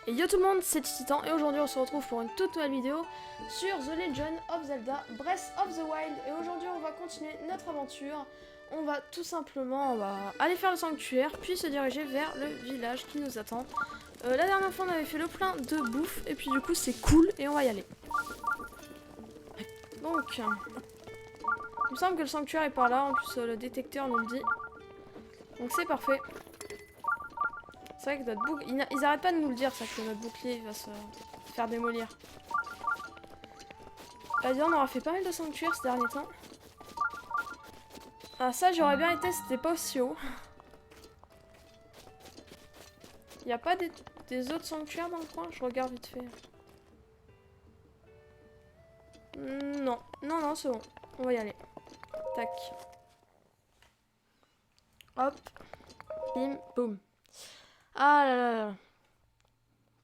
Et yo tout le monde, c'est Titan et aujourd'hui on se retrouve pour une toute nouvelle vidéo sur The Legend of Zelda Breath of the Wild. Et aujourd'hui on va continuer notre aventure. On va tout simplement aller faire le sanctuaire puis se diriger vers le village qui nous attend. La dernière fois on avait fait le plein de bouffe et puis du coup c'est cool et on va y aller. Donc, il me semble que le sanctuaire est par là, en plus le détecteur nous le dit. Donc c'est parfait. C'est vrai que notre bouclier... Ils arrêtent pas de nous le dire, ça, que notre bouclier va se faire démolir. Là, on aura fait pas mal de sanctuaires ces derniers temps. Ah, ça, j'aurais bien été, c'était pas aussi haut. Y a pas des autres sanctuaires dans le coin? Je regarde vite fait. Non, non, non, c'est bon. On va y aller. Tac. Hop. Bim, boum. Ah là là là. On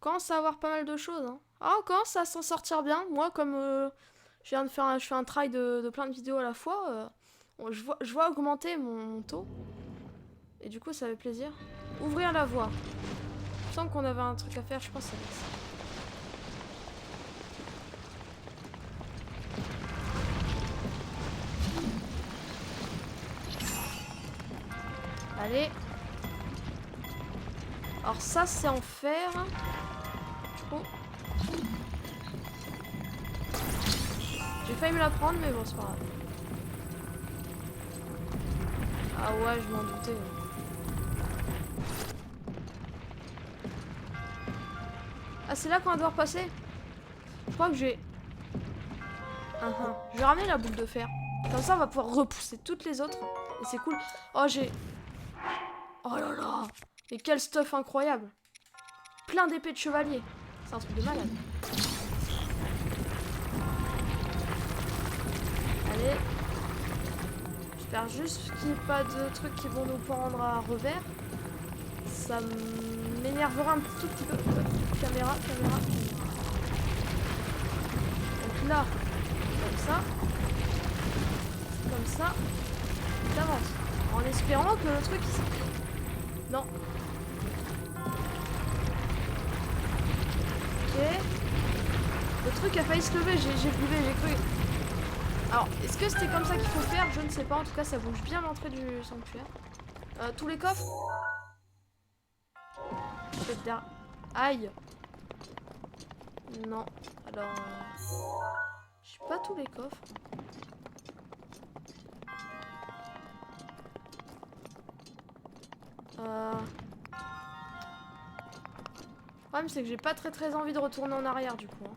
commence à avoir pas mal de choses. Hein. Ah, on commence à s'en sortir bien. Moi, comme je fais un try de plein de vidéos à la fois, je vois augmenter mon taux. Et du coup, ça fait plaisir. Ouvrir la voie. Il me semble qu'on avait un truc à faire, je pense que c'est ça. Allez. Alors ça, c'est en fer. Du coup... J'ai failli me la prendre, mais bon, c'est pas grave. Ah ouais, je m'en doutais. Ah, c'est là qu'on va devoir passer? Je crois que j'ai... Je vais ramener la boule de fer. Comme ça, on va pouvoir repousser toutes les autres. Et c'est cool. Oh, j'ai... Oh là là! Mais quel stuff incroyable! Plein d'épées de chevalier. C'est un truc de malade. Allez. J'espère juste qu'il n'y ait pas de trucs qui vont nous prendre à revers. Ça m'énervera un tout petit peu. Caméra. Donc là, comme ça, t'avances. En espérant que le truc ici... Non. Ok. Le truc a failli se lever, j'ai cru. Alors, est-ce que c'était comme ça qu'il faut faire? Je ne sais pas. En tout cas, ça bouge bien l'entrée du sanctuaire. Tous les coffres? Peut-être derrière. Aïe. Non. Alors... j'ai pas tous les coffres. Le problème, c'est que j'ai pas très envie de retourner en arrière, du coup. Hein.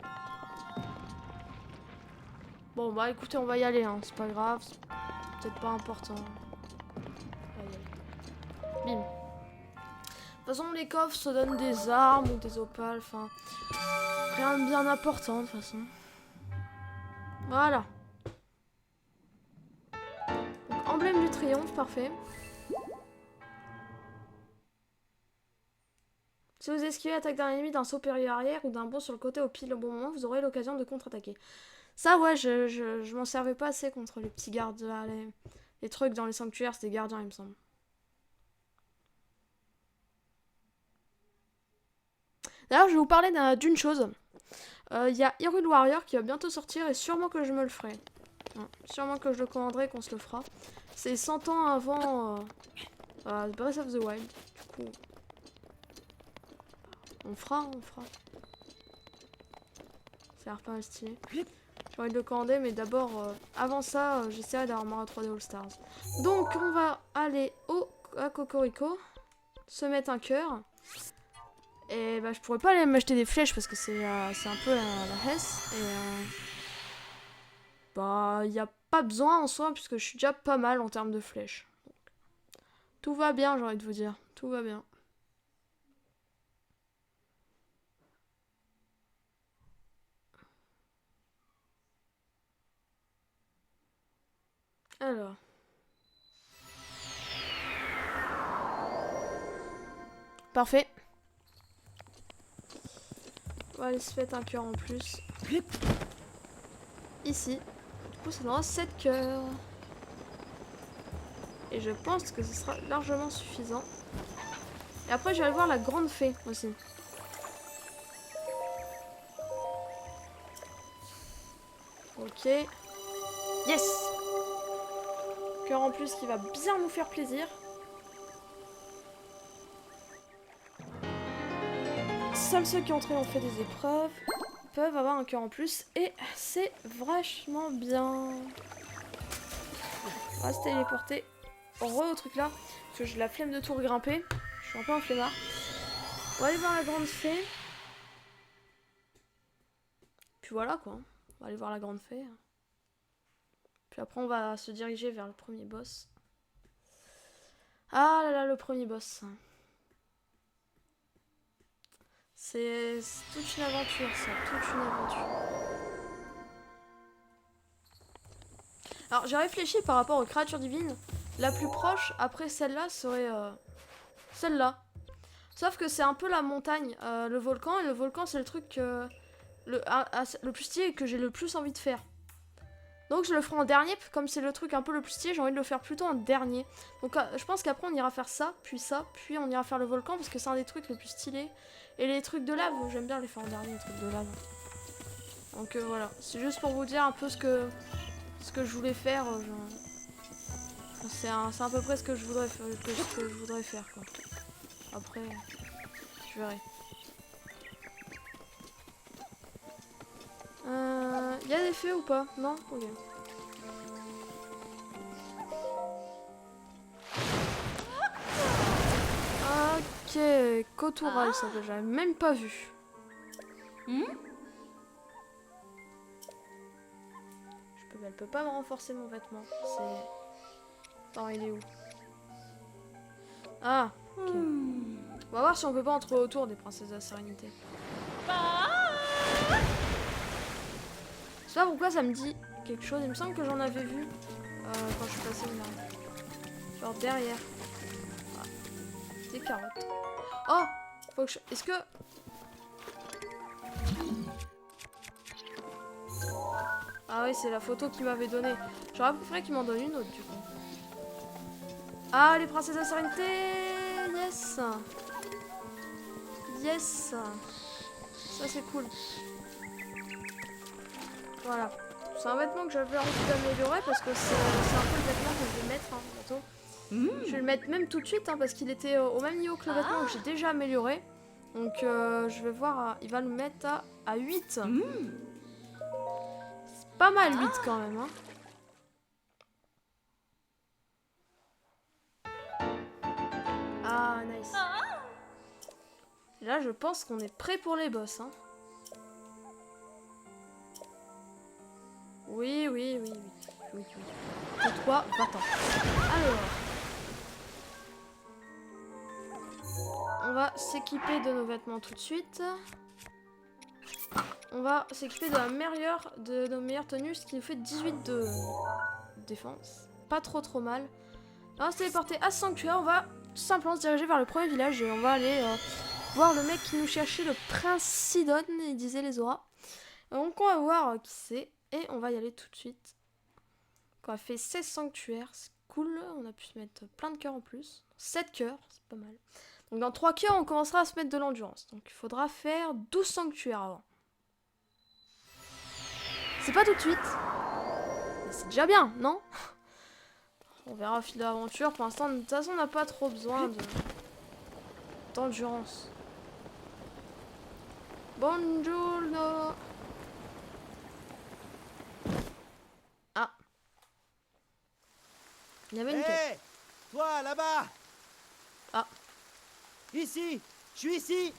Bon, bah écoutez, on va y aller, hein. C'est pas grave. C'est peut-être pas important. On va y aller. Bim. De toute façon, les coffres se donnent des armes ou des opales, enfin... rien de bien important, de toute façon. Voilà. Donc, emblème du triomphe, parfait. Si vous esquivez l'attaque d'un ennemi d'un saut périlleux arrière ou d'un bond sur le côté au pile au bon moment, vous aurez l'occasion de contre-attaquer. Ça, ouais, je m'en servais pas assez contre les petits gardes là, les trucs dans les sanctuaires, c'était des gardiens, il me semble. D'ailleurs, je vais vous parler d'une chose. Il y a Hyrule Warrior qui va bientôt sortir et sûrement que je me le ferai. Sûrement que je le commanderai et qu'on se le fera. C'est 100 ans avant Breath of the Wild. Du coup, on fera. Ça a l'air pas mal stylé. J'ai envie de le commander, mais d'abord, avant ça, j'essaierai d'avoir Mario 3D All Stars. Donc, on va aller à Cocorico, se mettre un cœur. Et bah, je pourrais pas aller m'acheter des flèches parce que c'est un peu la hesse. Et bah, il n'y a pas besoin en soi, puisque je suis déjà pas mal en termes de flèches. Donc, tout va bien, j'ai envie de vous dire. Tout va bien. Alors. Parfait. On va aller se mettre un cœur en plus. Ici. Du coup, ça donnera 7 cœurs. Et je pense que ce sera largement suffisant. Et après, je vais aller voir la grande fée aussi. Ok. Yes! Cœur en plus qui va bien nous faire plaisir. Seuls ceux qui ont triomphé des épreuves peuvent avoir un cœur en plus. Et c'est vachement bien. On va se téléporter au truc là. Parce que j'ai la flemme de tout regrimper. Je suis un peu un flemmard. On va aller voir la grande fée. Puis voilà quoi. On va aller voir la grande fée. Puis après on va se diriger vers le premier boss. Ah là là, le premier boss. C'est toute une aventure ça, toute une aventure. Alors j'ai réfléchi par rapport aux créatures divines. La plus proche après celle-là serait celle-là. Sauf que c'est un peu la montagne, le volcan. Et le volcan c'est le truc le plus stylé et que j'ai le plus envie de faire. Donc je le ferai en dernier, comme c'est le truc un peu le plus stylé, j'ai envie de le faire plutôt en dernier. Donc je pense qu'après on ira faire ça, puis on ira faire le volcan parce que c'est un des trucs les plus stylés. Et les trucs de lave, j'aime bien les faire en dernier, les trucs de lave. Donc voilà, c'est juste pour vous dire un peu ce que je voulais faire. C'est à peu près ce que je voudrais faire quoi. Après, je verrai. Y a des fées ou pas? Non? Ok. Ok, Kotural, ça que j'avais même pas vu. Elle peut pas me renforcer mon vêtement. C'est... Attends, il est où? Ah, ok. On va voir si on peut pas en trouver autour des princesses de la sérénité. Je sais pas pourquoi ça me dit quelque chose. Il me semble que j'en avais vu quand je suis passée là. Genre derrière. Ah, des carottes. Oh, faut que je... Est-ce que... Ah oui, c'est la photo qu'il m'avait donnée. J'aurais préféré qu'il m'en donne une autre du coup. Ah, les princesses de la sérénité. Yes. Yes. Ça c'est cool. Voilà. C'est un vêtement que j'avais envie d'améliorer parce que c'est un peu le vêtement que je vais mettre bientôt. Je vais le mettre même tout de suite parce qu'il était au même niveau que le vêtement que j'ai déjà amélioré. Donc je vais voir, il va le mettre à 8. C'est pas mal 8 quand même. Hein. Ah, nice. Et là, je pense qu'on est prêt pour les boss. Hein. Oui. Et toi, va-t'en. Alors. On va s'équiper de nos vêtements tout de suite. On va s'équiper de nos meilleures tenues, ce qui nous fait 18 de défense. Pas trop mal. On va se téléporter à ce sanctuaire. On va tout simplement se diriger vers le premier village et on va aller voir le mec qui nous cherchait, le prince Sidon, il disait les auras. Donc on va voir qui c'est et on va y aller tout de suite. On a fait 16 sanctuaires, c'est cool. On a pu se mettre plein de cœurs en plus. 7 cœurs, c'est pas mal. Donc dans 3 cœurs, on commencera à se mettre de l'endurance. Donc il faudra faire 12 sanctuaires avant. C'est pas tout de suite. Mais c'est déjà bien, non? On verra au fil de l'aventure. Pour l'instant, de toute façon, on n'a pas trop besoin d'endurance. Buongiorno. Ah. Il y avait une quête. Toi, là-bas. Ah. Ici. Je suis ici.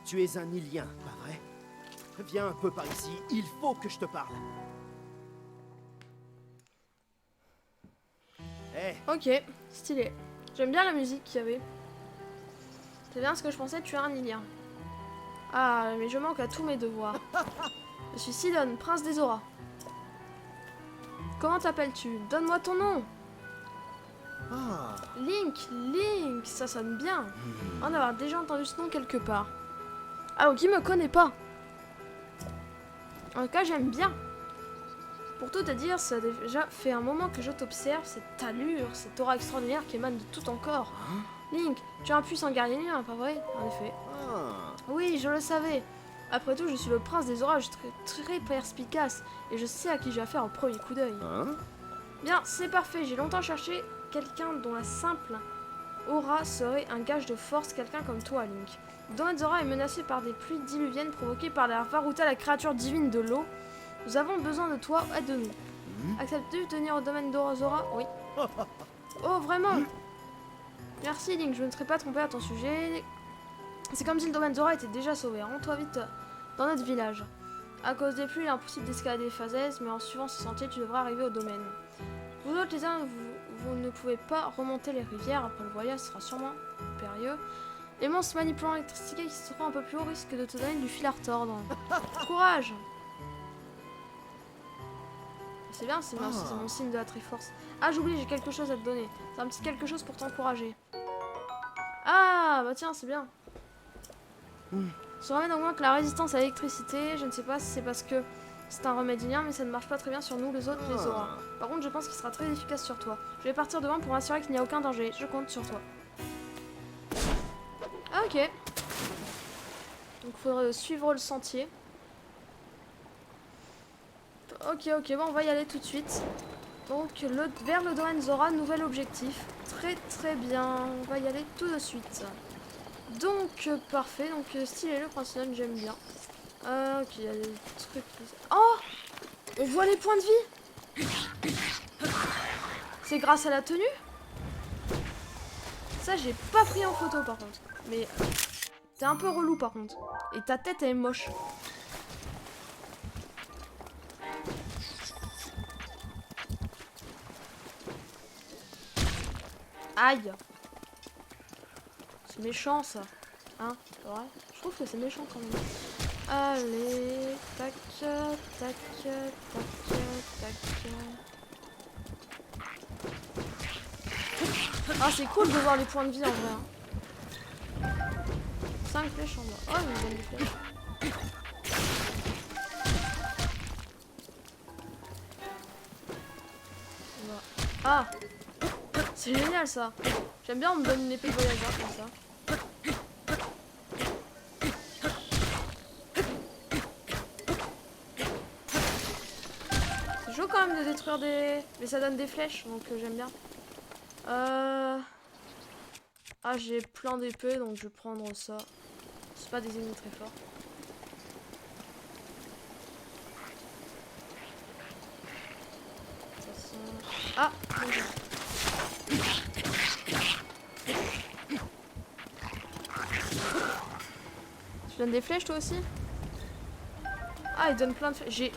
Tu es un Ilien, pas vrai? Viens un peu par ici, il faut que je te parle. Hey. Ok, stylé. J'aime bien la musique qu'il y avait. C'est bien ce que je pensais, tu es un Ilien. Ah, mais je manque à tous mes devoirs. Je suis Sidon, prince des auras. Comment t'appelles-tu? Donne-moi ton nom. Ah. Link, ça sonne bien. On a déjà entendu ce nom quelque part. Ah, donc il me connaît pas. En tout cas, j'aime bien. Pour tout te dire, ça a déjà fait un moment que je t'observe, cette allure, cette aura extraordinaire qui émane de tout ton corps. Link, tu es un puissant guerrier, pas vrai? En effet. Ah. Oui, je le savais. Après tout, je suis le prince des orages, très perspicace, et je sais à qui j'ai affaire au premier coup d'œil. Hein? Bien, c'est parfait, j'ai longtemps cherché quelqu'un dont la simple aura serait un gage de force, quelqu'un comme toi, Link. Domaine Zora est menacé par des pluies diluviennes provoquées par la Varuta, la créature divine de l'eau. Nous avons besoin de toi, aide-nous. Acceptes-tu de tenir au domaine Zora? Oui. Oh, vraiment? Merci, Link, je ne serais pas trompé à ton sujet. C'est comme si le domaine Zora était déjà sauvé. Rends-toi vite dans notre village. À cause des pluies, il est impossible d'escalader les falaises, mais en suivant ce sentier, tu devras arriver au domaine. Vous autres, les uns, vous ne pouvez pas remonter les rivières. Après le voyage, ce sera sûrement périlleux. Les monstres manipulant l'électricité qui se trouvent un peu plus haut risquent de te donner du fil à retordre. Courage! C'est bien, c'est mon signe de la Triforce. Ah, j'oublie, j'ai quelque chose à te donner. C'est un petit quelque chose pour t'encourager. Ah, bah tiens, c'est bien. Ce remède augmente la résistance à l'électricité. Je ne sais pas si c'est parce que c'est un remède indien, mais ça ne marche pas très bien sur nous, les autres, les auras. Par contre, je pense qu'il sera très efficace sur toi. Je vais partir devant pour m'assurer qu'il n'y a aucun danger. Je compte sur toi. Ah, ok. Donc, il faudrait suivre le sentier. Ok, bon, on va y aller tout de suite. Donc, vers le domaine Zora, nouvel objectif. Très bien. On va y aller tout de suite. Donc, parfait. Donc, stylé, le principal, j'aime bien. Ok, il y a des trucs... Oh! On voit les points de vie! C'est grâce à la tenue? Ça, j'ai pas pris en photo, par contre. Mais t'es un peu relou, par contre. Et ta tête, elle est moche. Aïe! C'est méchant, ça. Hein? C'est vrai? Je trouve que c'est méchant, quand même. Allez, tac, tac, tac, tac. Ah, c'est cool de voir les points de vie en vrai. 5 flèches en bas. Oh, il me donne des flèches. Ah! C'est génial ça! J'aime bien, on me donne une épée de voyageur comme ça. Chaud quand même de détruire des... Mais ça donne des flèches, donc j'aime bien. Ah, j'ai plein d'épées, donc je vais prendre ça. C'est pas des ennemis très forts. Ah, bon, tu donnes des flèches toi aussi? Ah, il donne plein de flèches. J'ai...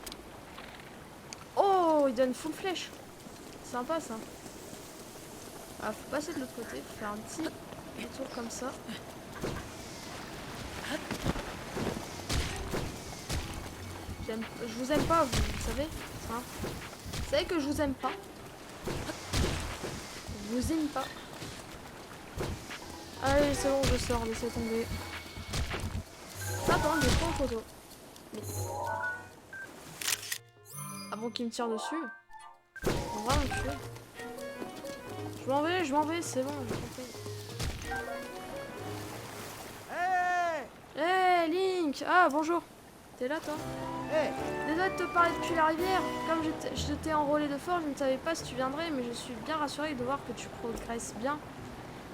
Oh, il donne full flèche. Sympa ça. Ah, faut passer de l'autre côté, faut faire un petit détour comme ça. Je vous aime pas, vous savez hein? Vous savez que je vous aime pas. Je vous aime pas. Allez, c'est bon, je sors, laissez tomber. Attends, je prends en photo. Mais... Avant qu'il me tire dessus. On va me tuer. Je m'en vais, c'est bon, j'ai compris. Hey Link! Ah, bonjour. T'es là, toi? Hey. Désolé de te parler depuis la rivière. Comme je t'ai enrôlé de fort, je ne savais pas si tu viendrais, mais je suis bien rassurée de voir que tu progresses bien.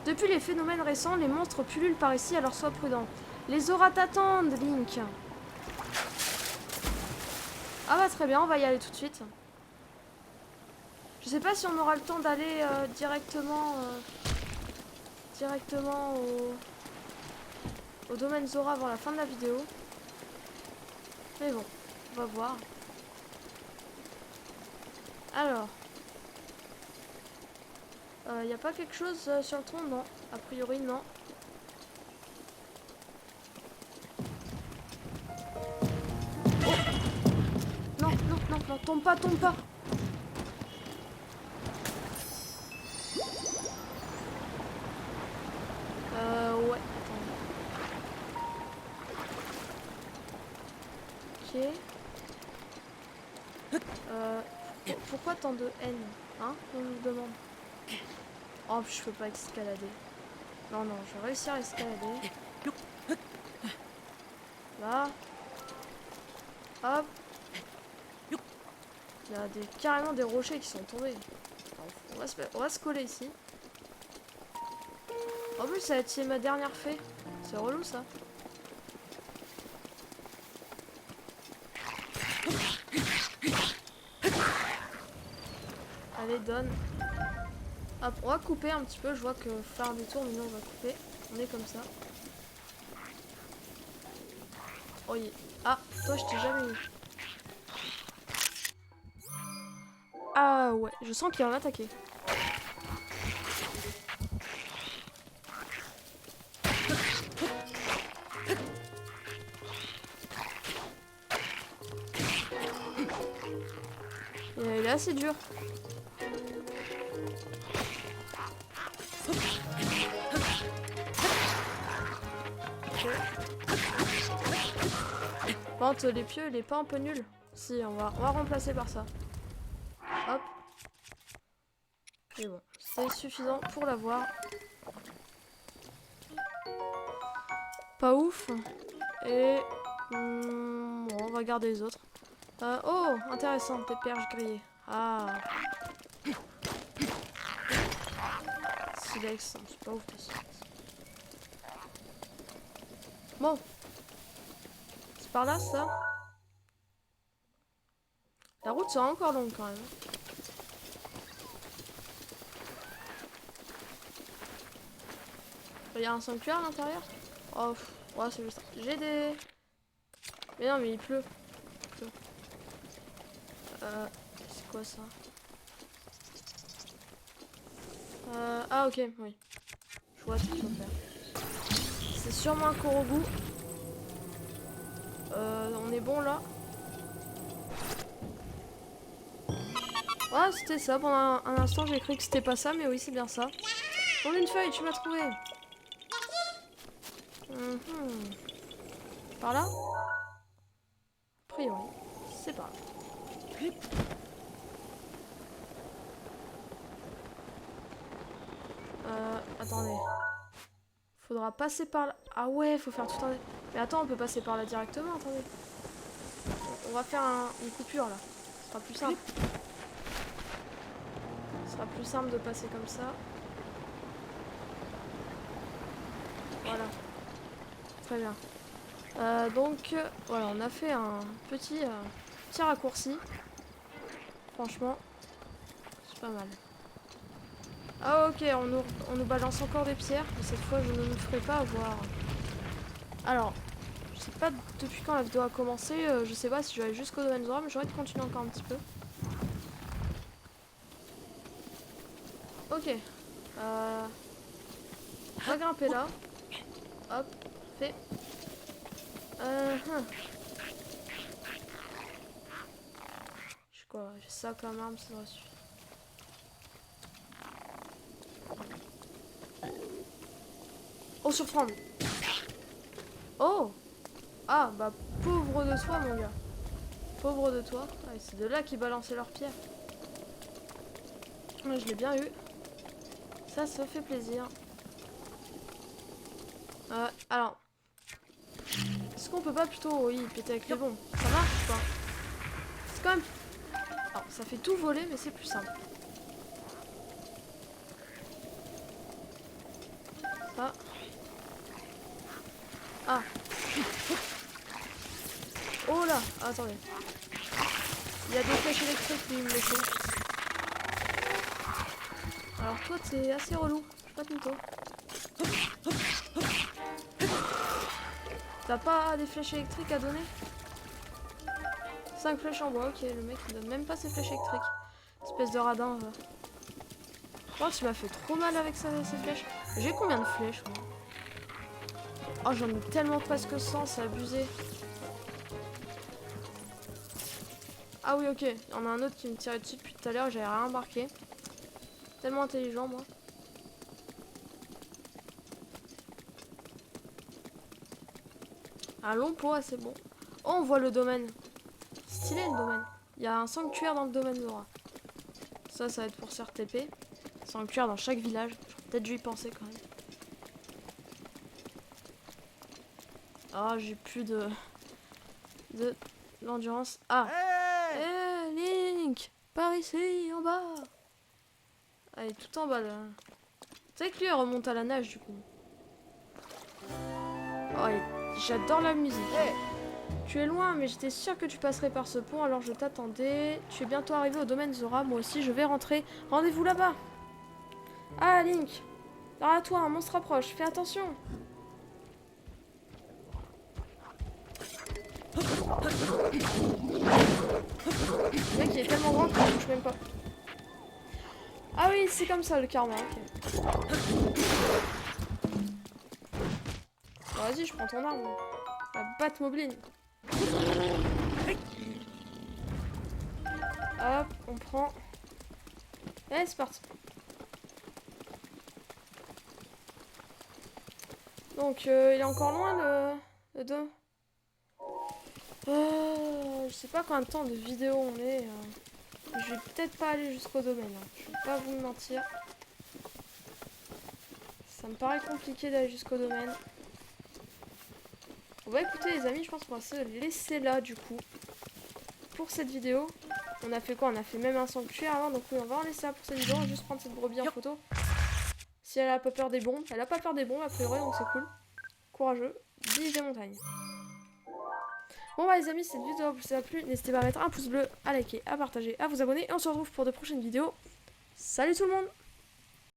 Depuis les phénomènes récents, les monstres pullulent par ici, alors sois prudent. Les auras t'attendent, Link. Ah bah très bien, on va y aller tout de suite. Je sais pas si on aura le temps d'aller directement au domaine Zora avant la fin de la vidéo. Mais bon, on va voir. Alors. Y a pas quelque chose sur le tronc? Non. A priori, non. Oh non, non, non, non, tombe pas, tombe pas. Ouais, attends. Ok. Pourquoi tant de haine? Hein? On nous demande. Oh, je peux pas escalader. Non, non, je vais réussir à escalader. Là. Hop. Il y a carrément des rochers qui sont tombés. Alors, on va se coller ici. En plus, ça a été ma dernière fée. C'est relou ça. Allez, donne. Hop, on va couper un petit peu. Je vois que faire un détour, mais non, on va couper. On est comme ça. Oh, ah, toi, je t'ai jamais eu. Ah ouais, je sens qu'il va m'attaquer. Il est assez dur. Par contre, les pieux, il est pas un peu nul. Si, on va remplacer par ça. Hop. Et bon, c'est suffisant pour l'avoir. Pas ouf. Et bon, on va garder les autres. Oh, intéressant, des perches grillées. Ah. Silex, c'est pas ouf le silex. Bon. C'est par là, ça. La route sera encore longue quand même. Il y a un sanctuaire à l'intérieur. Oh, ouais, c'est juste. J'ai des. Mais non, mais il pleut. C'est quoi ça? Ah, ok, oui. Je vois ce qu'il faut faire. C'est sûrement un Korogu. On est bon là. Ah, c'était ça. Pendant un instant, j'ai cru que c'était pas ça, mais oui, c'est bien ça. Oh, une feuille, tu m'as trouvé. Par là? A priori, c'est pas là. Attendez. Faudra passer par là. Ah ouais, faut faire tout un... Mais attends, on peut passer par là directement, attendez. On va faire une coupure là. Ce sera plus simple. Ce sera plus simple de passer comme ça. Voilà. Très bien. Donc, voilà, on a fait un petit raccourci. Franchement, c'est pas mal. Ah ok, on nous balance encore des pierres. Mais cette fois, je ne me ferai pas avoir. Alors, je sais pas depuis quand la vidéo a commencé. Je sais pas si je vais aller jusqu'au domaine Zora, mais j'aurais de continuer encore un petit peu. Ok. On va grimper là. Hop, fait. J'ai quoi? J'ai ça comme arme, ça devrait suffire. Oh, surprendre. Oh. Ah, bah pauvre de toi, mon gars. Pauvre de toi. Ah, c'est de là qu'ils balançaient leurs pierres. Ouais, je l'ai bien eu. Ça fait plaisir. Alors. Est-ce qu'on peut pas plutôt, oui, péter avec les bombes? Ça marche ou pas? C'est quand même... Alors, ça fait tout voler, mais c'est plus simple. Ça. Ah. Oh là. Ah, attendez. Il y a des flèches électriques qui me laissent. Alors toi, t'es assez relou. Je suis pas de mytho. T'as pas des flèches électriques à donner? 5 flèches en bois, ok, le mec il donne même pas ses flèches électriques. Espèce de radin. Oh, tu m'as fait trop mal avec ces flèches. J'ai combien de flèches moi? Oh, j'en ai tellement presque 100, c'est abusé. Ah oui, ok, il y en a un autre qui me tirait dessus depuis tout à l'heure, j'avais rien remarqué. Tellement intelligent moi. Un long pot, c'est bon. Oh, on voit le domaine. Stylé le domaine. Il y a un sanctuaire dans le domaine Zora. Ça va être pour se RTP. Sanctuaire dans chaque village. J'aurais peut-être dû y penser quand même. Ah, j'ai plus de l'endurance. Ah! Link! Par ici, en bas! Ah, il est tout en bas là. Tu sais que lui, il remonte à la nage du coup. Oh, j'adore la musique. Tu es loin, mais j'étais sûre que tu passerais par ce pont, alors je t'attendais. Tu es bientôt arrivé au domaine Zora, moi aussi je vais rentrer. Rendez-vous là-bas. Ah, Link! Derrière toi, un monstre approche, fais attention! Le mec il est tellement grand qu'il ne touche même pas. Ah oui, c'est comme ça le karma, ok. Bon, vas-y, je prends ton arme. La Batmobile. Hop, on prend. Allez, c'est parti. Donc, il est encore loin le 2. Je sais pas combien de temps de vidéo on est. Je vais peut-être pas aller jusqu'au domaine. Hein. Je vais pas vous mentir. Ça me paraît compliqué d'aller jusqu'au domaine. Bon bah écoutez les amis, je pense qu'on va se laisser là du coup. Pour cette vidéo. On a fait quoi? On a fait même un sanctuaire avant. Donc oui, on va en laisser là pour cette vidéo. On va juste prendre cette brebis en photo. Si elle a pas peur des bombes. Elle a pas peur des bombes a priori, donc c'est cool. Courageux. Vive des montagnes. Bon bah les amis, cette vidéo vous a plu, n'hésitez pas à mettre un pouce bleu, à liker, à partager, à vous abonner et on se retrouve pour de prochaines vidéos. Salut tout le monde!